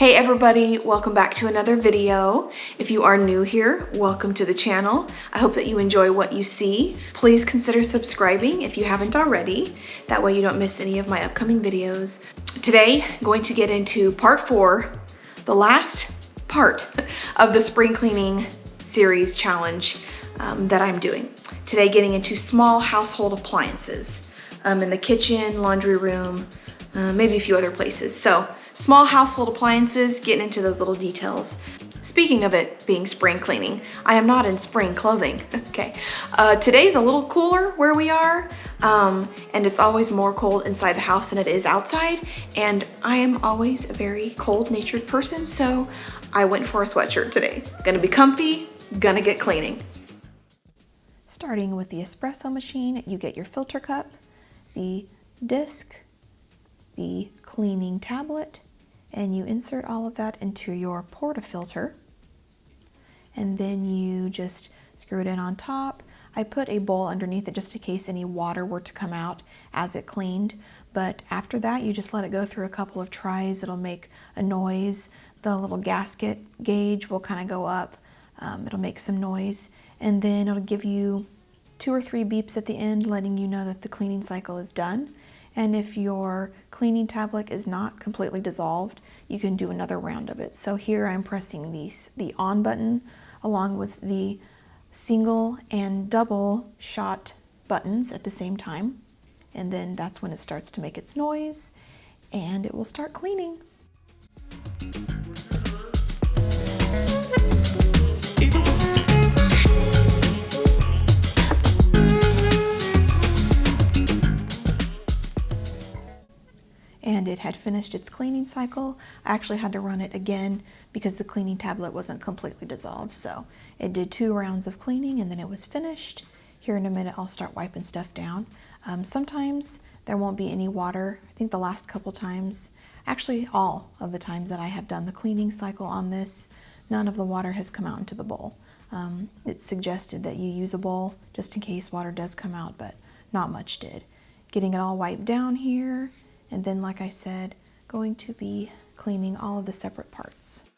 Hey everybody, welcome back to another video. If you are new here, welcome to the channel. I hope that you enjoy what you see. Please consider subscribing if you haven't already. That way you don't miss any of my upcoming videos. Today, I'm going to get into part 4, the last part of the spring cleaning series challenge that I'm doing. Today, getting into small household appliances in the kitchen, laundry room, maybe a few other places. So, small household appliances, getting into those little details. Speaking of it being spring cleaning, I am not in spring clothing, okay. Today's a little cooler where we are, and it's always more cold inside the house than it is outside, and I am always a very cold-natured person, so I went for a sweatshirt today. Gonna be comfy, gonna get cleaning. Starting with the espresso machine, you get your filter cup, the disc, the cleaning tablet, and you insert all of that into your portafilter, and then you just screw it in on top. I put a bowl underneath it just in case any water were to come out as it cleaned, but after that you just let it go through a couple of tries. It'll make a noise. The little gasket gauge will kind of go up. It'll make some noise, and then it'll give you 2 or 3 beeps at the end letting you know that the cleaning cycle is done. And if your cleaning tablet is not completely dissolved, you can do another round of it. So here I'm pressing the on button along with the single and double shot buttons at the same time. And then that's when it starts to make its noise and it will start cleaning. And it had finished its cleaning cycle. I actually had to run it again because the cleaning tablet wasn't completely dissolved. So it did 2 rounds of cleaning and then it was finished. Here in a minute I'll start wiping stuff down. Sometimes there won't be any water. I think the last couple times, actually all of the times that I have done the cleaning cycle on this, none of the water has come out into the bowl. It's suggested that you use a bowl just in case water does come out, but not much did. Getting it all wiped down here. And then, like I said, going to be cleaning all of the separate parts.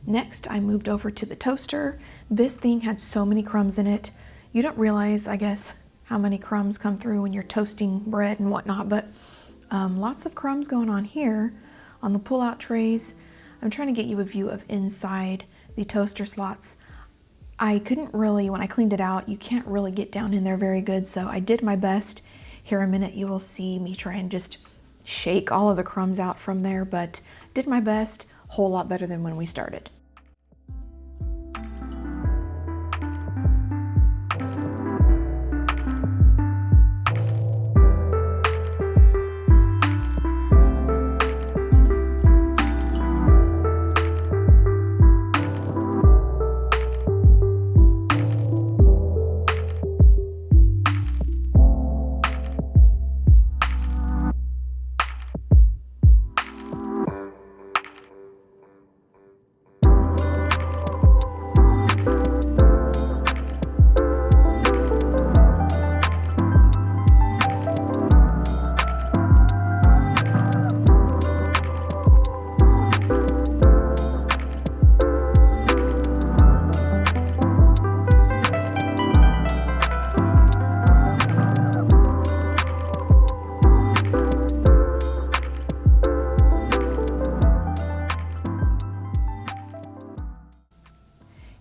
Next, I moved over to the toaster. This thing had so many crumbs in it. You don't realize, I guess, how many crumbs come through when you're toasting bread and whatnot, but lots of crumbs going on here on the pull-out trays. I'm trying to get you a view of inside the toaster slots. I couldn't really, when I cleaned it out, you can't really get down in there very good, so I did my best. Here in a minute you will see me try and just shake all of the crumbs out from there, but did my best, whole lot better than when we started.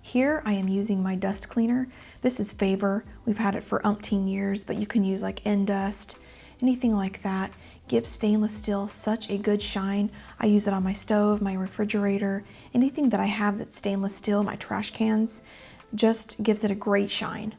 Here I am using my dust cleaner. This is Favor. We've had it for umpteen years, but you can use like N-Dust, anything like that. Gives stainless steel such a good shine. I use it on my stove, my refrigerator, anything that I have that's stainless steel, my trash cans, just gives it a great shine.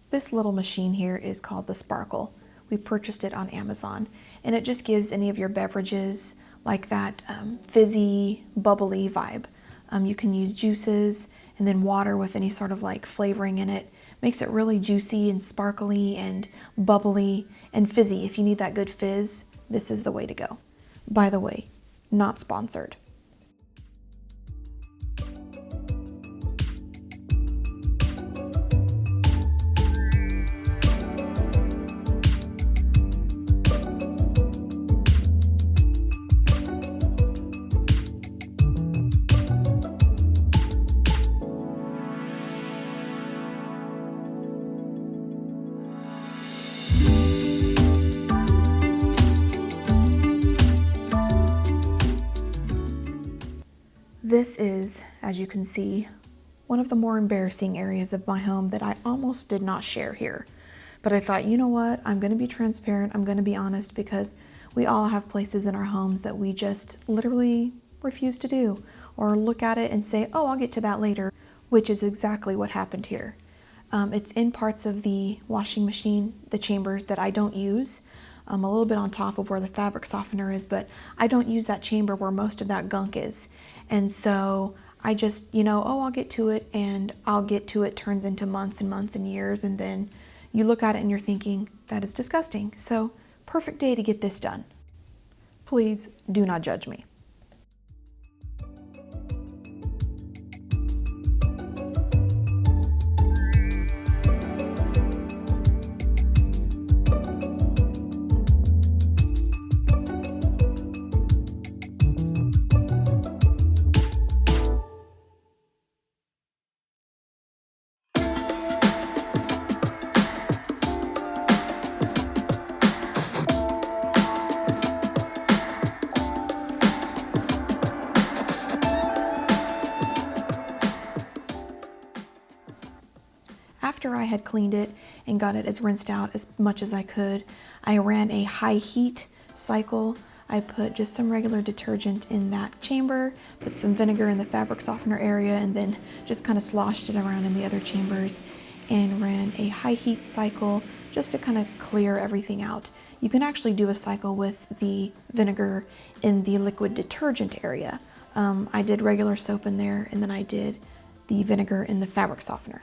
This little machine here is called the Sparkle. We purchased it on Amazon, and it just gives any of your beverages like that fizzy, bubbly vibe. You can use juices and then water with any sort of like flavoring in it. Makes it really juicy and sparkly and bubbly and fizzy. If you need that good fizz, this is the way to go. By the way, not sponsored. This is, as you can see, one of the more embarrassing areas of my home that I almost did not share here. But I thought, you know what, I'm going to be transparent, I'm going to be honest, because we all have places in our homes that we just literally refuse to do, or look at it and say, oh, I'll get to that later, which is exactly what happened here. It's in parts of the washing machine, the chambers that I don't use, a little bit on top of where the fabric softener is, but I don't use that chamber where most of that gunk is. And so I just, oh, I'll get to it, and I'll get to it turns into months and months and years, and then you look at it and you're thinking, that is disgusting. So perfect day to get this done. Please do not judge me. After I had cleaned it and got it as rinsed out as much as I could, I ran a high heat cycle. I put just some regular detergent in that chamber, put some vinegar in the fabric softener area, and then just kind of sloshed it around in the other chambers and ran a high heat cycle just to kind of clear everything out. You can actually do a cycle with the vinegar in the liquid detergent area. I did regular soap in there, and then I did the vinegar in the fabric softener.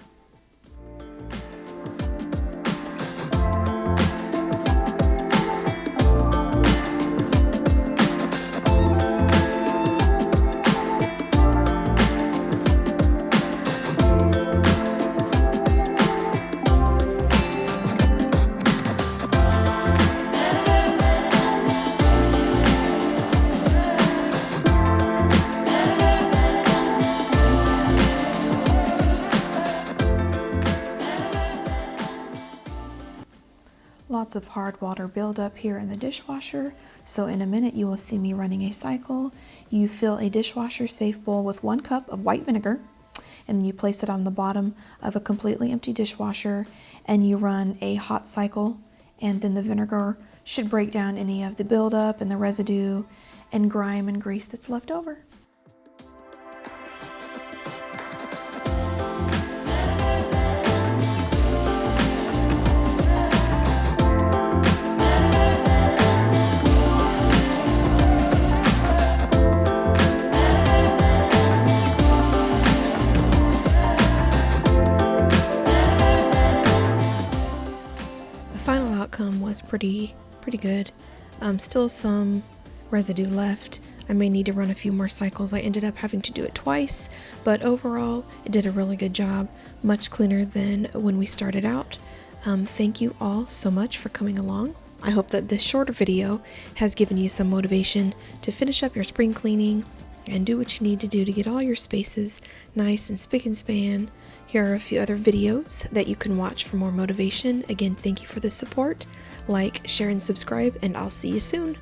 lots of hard water buildup here in the dishwasher, so in a minute you will see me running a cycle. You fill a dishwasher safe bowl with 1 cup of white vinegar, and then you place it on the bottom of a completely empty dishwasher, and you run a hot cycle, and then the vinegar should break down any of the buildup and the residue and grime and grease that's left over. Final outcome was pretty good. Still some residue left. I may need to run a few more cycles. I ended up having to do it twice, but overall it did a really good job, much cleaner than when we started out. Thank you all so much for coming along. I hope that this shorter video has given you some motivation to finish up your spring cleaning and do what you need to do to get all your spaces nice and spick and span. Here are a few other videos that you can watch for more motivation. Again, thank you for the support. Like, share, and subscribe, and I'll see you soon.